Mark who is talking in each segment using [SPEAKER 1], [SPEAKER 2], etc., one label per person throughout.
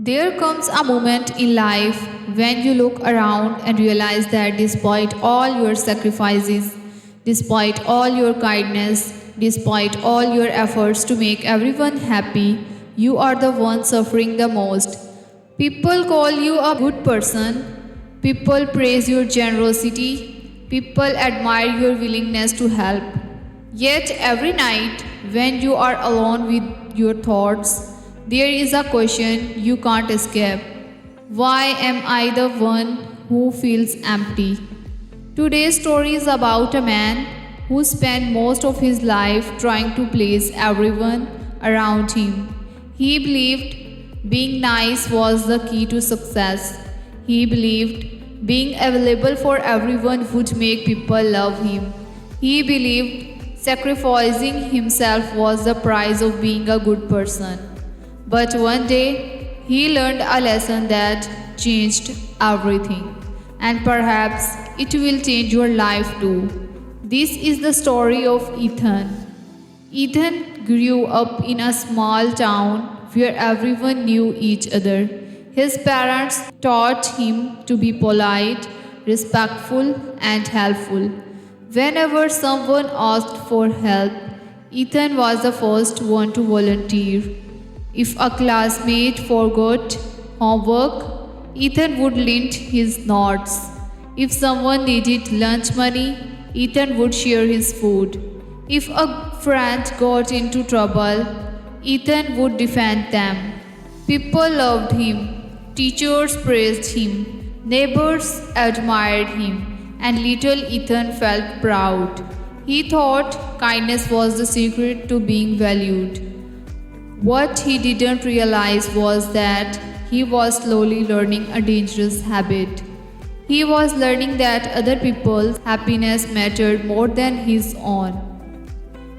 [SPEAKER 1] There comes a moment in life when you look around and realize that despite all your sacrifices, despite all your kindness, despite all your efforts to make everyone happy, you are the one suffering the most. People call you a good person, people praise your generosity, people admire your willingness to help. Yet every night, when you are alone with your thoughts, there is a question you can't escape. Why am I the one who feels empty? Today's story is about a man who spent most of his life trying to please everyone around him. He believed being nice was the key to success. He believed being available for everyone would make people love him. He believed sacrificing himself was the price of being a good person. But one day, he learned a lesson that changed everything. And perhaps it will change your life too. This is the story of Ethan. Ethan grew up in a small town where everyone knew each other. His parents taught him to be polite, respectful, and helpful. Whenever someone asked for help, Ethan was the first one to volunteer. If a classmate forgot homework, Ethan would lend his notes. If someone needed lunch money, Ethan would share his food. If a friend got into trouble, Ethan would defend them. People loved him, teachers praised him, neighbors admired him, and little Ethan felt proud. He thought kindness was the secret to being valued. What he didn't realize was that he was slowly learning a dangerous habit. He was learning that other people's happiness mattered more than his own.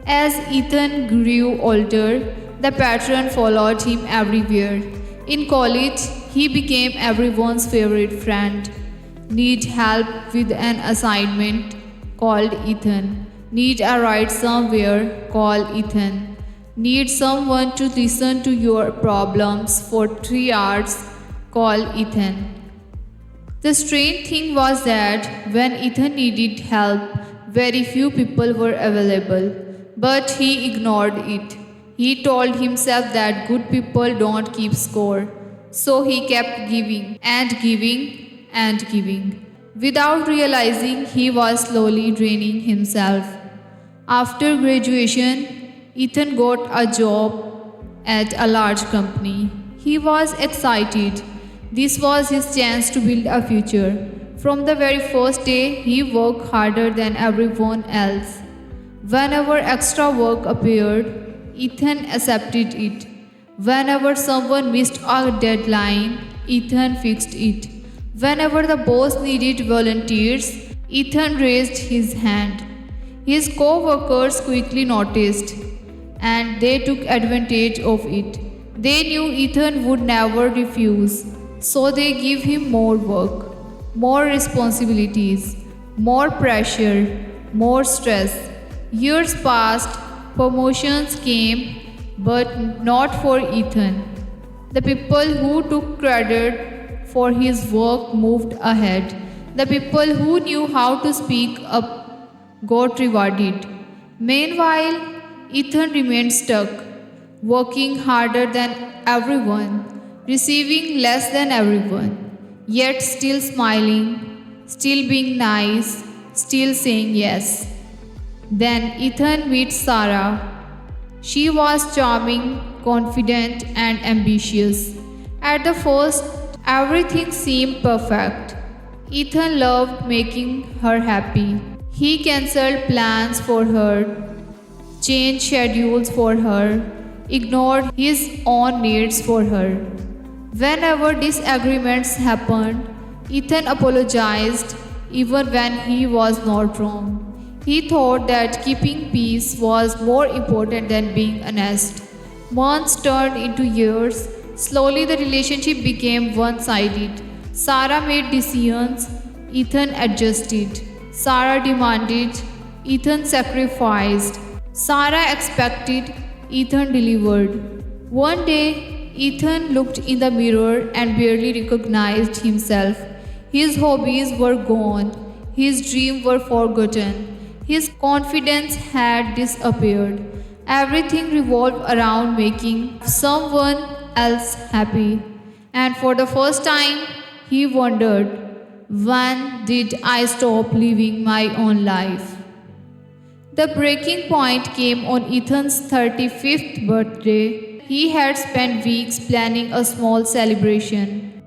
[SPEAKER 1] As Ethan grew older, the pattern followed him everywhere. In college, he became everyone's favorite friend. Need help with an assignment? Called Ethan. Need a ride somewhere? Call Ethan. Need someone to listen to your problems for 3 hours? Call Ethan. The strange thing was that when Ethan needed help, very few people were available, but he ignored it. He told himself that good people don't keep score, so he kept giving and giving and giving. Without realizing, he was slowly draining himself. After graduation, Ethan got a job at a large company. He was excited. This was his chance to build a future. From the very first day, he worked harder than everyone else. Whenever extra work appeared, Ethan accepted it. Whenever someone missed a deadline, Ethan fixed it. Whenever the boss needed volunteers, Ethan raised his hand. His co-workers quickly noticed and they took advantage of it. They knew Ethan would never refuse, so they gave him more work, more responsibilities, more pressure, more stress. Years passed, promotions came, but not for Ethan. The people who took credit for his work moved ahead. The people who knew how to speak up got rewarded. Meanwhile, Ethan remained stuck, working harder than everyone, receiving less than everyone, yet still smiling, still being nice, still saying yes. Then Ethan meets Sarah. She was charming, confident, and ambitious. At the first, everything seemed perfect. Ethan loved making her happy. He cancelled plans for her, changed schedules for her, ignored his own needs for her. Whenever disagreements happened, Ethan apologized even when he was not wrong. He thought that keeping peace was more important than being honest. Months turned into years. Slowly, the relationship became one sided. Sarah made decisions, Ethan adjusted. Sarah demanded, Ethan sacrificed. Sarah expected, Ethan delivered. One day, Ethan looked in the mirror and barely recognized himself. His hobbies were gone, his dreams were forgotten, his confidence had disappeared. Everything revolved around making someone else happy. And for the first time, he wondered, when did I stop living my own life? The breaking point came on Ethan's 35th birthday. He had spent weeks planning a small celebration.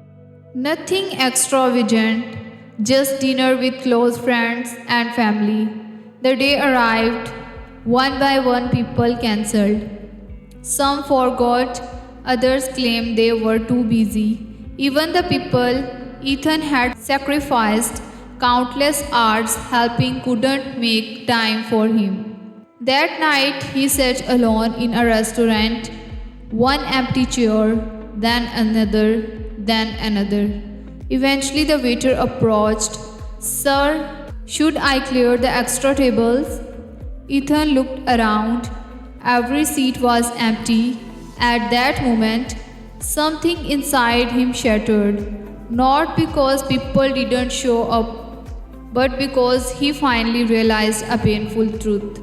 [SPEAKER 1] Nothing extravagant, just dinner with close friends and family. The day arrived. One by one, people cancelled. Some forgot, others claimed they were too busy. Even the people Ethan had sacrificed countless hours helping couldn't make time for him. That night, he sat alone in a restaurant, one empty chair, then another. Eventually, the waiter approached. Sir, should I clear the extra tables? Ethan looked around. Every seat was empty. At that moment, something inside him shattered. Not because people didn't show up, but because he finally realized a painful truth.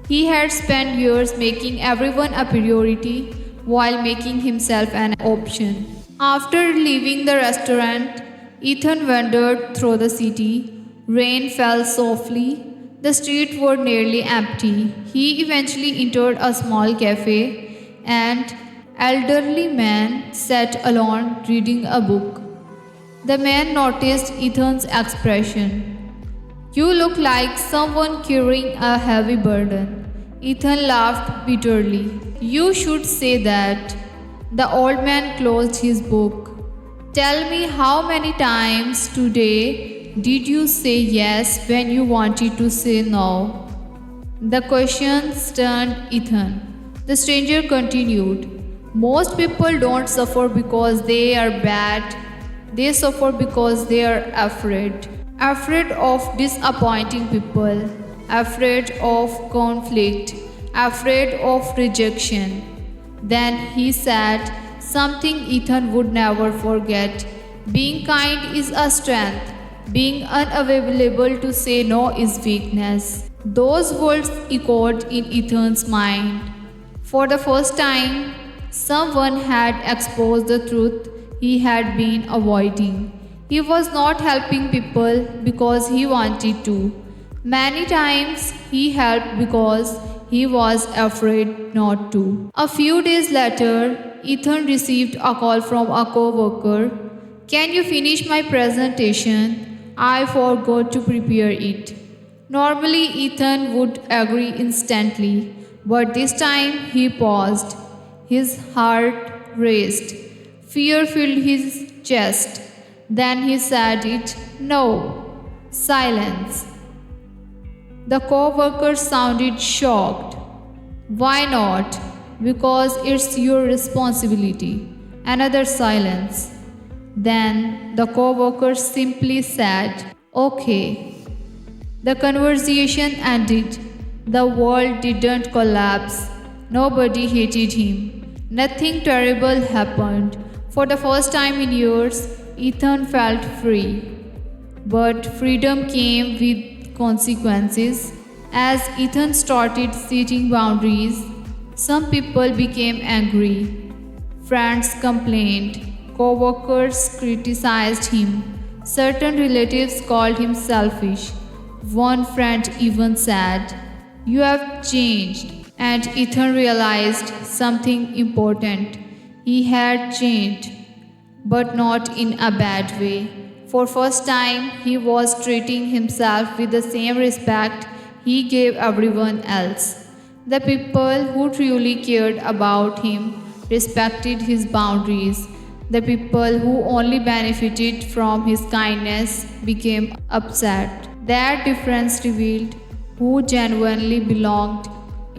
[SPEAKER 1] He had spent years making everyone a priority while making himself an option. After leaving the restaurant, Ethan wandered through the city. Rain fell softly. The streets were nearly empty. He eventually entered a small cafe. An elderly man sat alone reading a book. The man noticed Ethan's expression. You look like someone carrying a heavy burden. Ethan laughed bitterly. You should say that. The old man closed his book. Tell me, how many times today did you say yes when you wanted to say no? The question stunned Ethan. The stranger continued. Most people don't suffer because they are bad. They suffer because they are afraid. Afraid of disappointing people. Afraid of conflict. Afraid of rejection. Then he said something Ethan would never forget. Being kind is a strength. Being unavailable to say no is weakness. Those words echoed in Ethan's mind. For the first time, someone had exposed the truth he had been avoiding. He was not helping people because he wanted to. Many times he helped because he was afraid not to. A few days later, Ethan received a call from a co-worker. Can you finish my presentation? I forgot to prepare it. Normally, Ethan would agree instantly, but this time he paused. His heart raced. Fear filled his chest. Then he said it. No. Silence. The co-worker sounded shocked. Why not? Because it's your responsibility. Another silence. Then the co-worker simply said, okay. The conversation ended. The world didn't collapse. Nobody hated him. Nothing terrible happened. For the first time in years, Ethan felt free. But freedom came with consequences. As Ethan started setting boundaries, some people became angry. Friends complained. Co-workers criticized him. Certain relatives called him selfish. One friend even said, "You have changed." And Ethan realized something important. He had changed, but not in a bad way. For first time, he was treating himself with the same respect he gave everyone else. The people who truly cared about him respected his boundaries. The people who only benefited from his kindness became upset. That difference revealed who genuinely belonged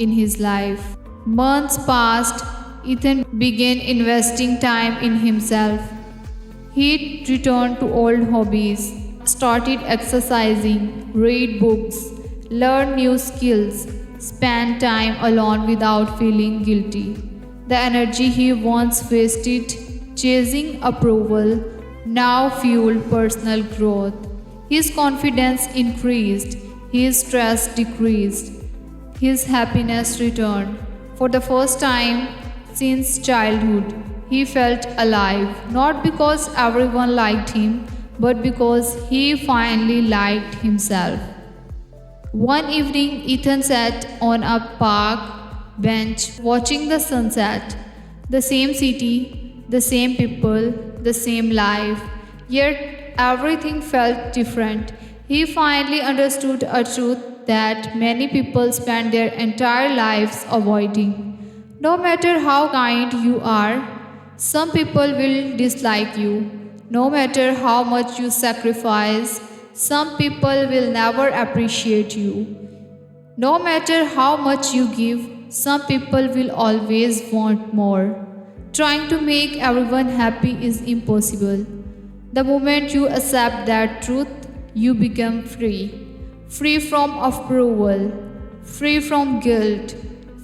[SPEAKER 1] in his life. Months passed. Ethan began investing time in himself. He returned to old hobbies, started exercising, read books, learn new skills, spend time alone without feeling guilty. The energy he once wasted chasing approval now fueled personal growth. His confidence increased, his stress decreased, his happiness returned. For the first time since childhood, he felt alive, not because everyone liked him, but because he finally liked himself. One evening, Ethan sat on a park bench watching the sunset. The same city, the same people, the same life, yet everything felt different. He finally understood a truth that many people spend their entire lives avoiding. No matter how kind you are, some people will dislike you. No matter how much you sacrifice, some people will never appreciate you. No matter how much you give, some people will always want more. Trying to make everyone happy is impossible. The moment you accept that truth, you become free. Free from approval, free from guilt,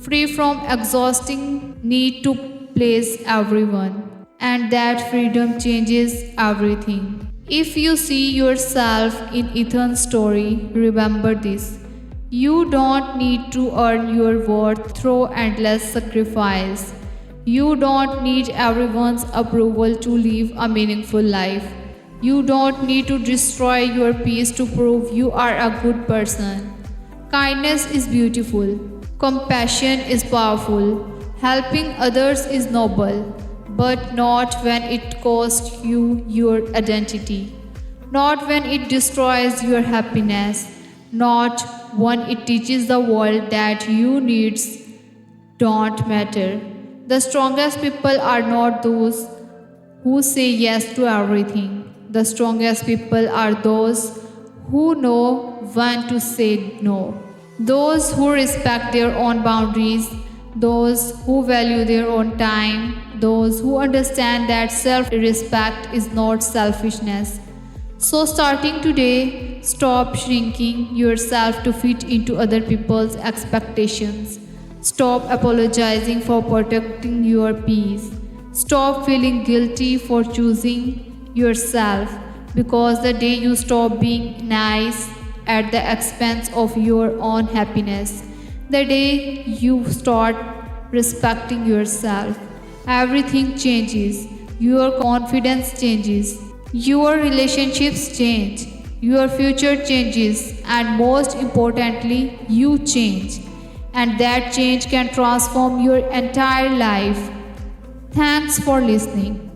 [SPEAKER 1] free from exhausting need to please everyone. And that freedom changes everything. If you see yourself in Ethan's story, remember this. You don't need to earn your worth through endless sacrifice. You don't need everyone's approval to live a meaningful life. You don't need to destroy your peace to prove you are a good person. Kindness is beautiful. Compassion is powerful. Helping others is noble. But not when it costs you your identity. Not when it destroys your happiness. Not when it teaches the world that your needs don't matter. The strongest people are not those who say yes to everything. The strongest people are those who know when to say no. Those who respect their own boundaries, those who value their own time, those who understand that self respect is not selfishness. So, starting today, stop shrinking yourself to fit into other people's expectations. Stop apologizing for protecting your peace. Stop feeling guilty for choosing yourself, because the day you stop being nice at the expense of your own happiness, the day you start respecting yourself, everything changes. Your confidence changes. Your relationships change. Your future changes. And most importantly, you change. And that change can transform your entire life. Thanks for listening.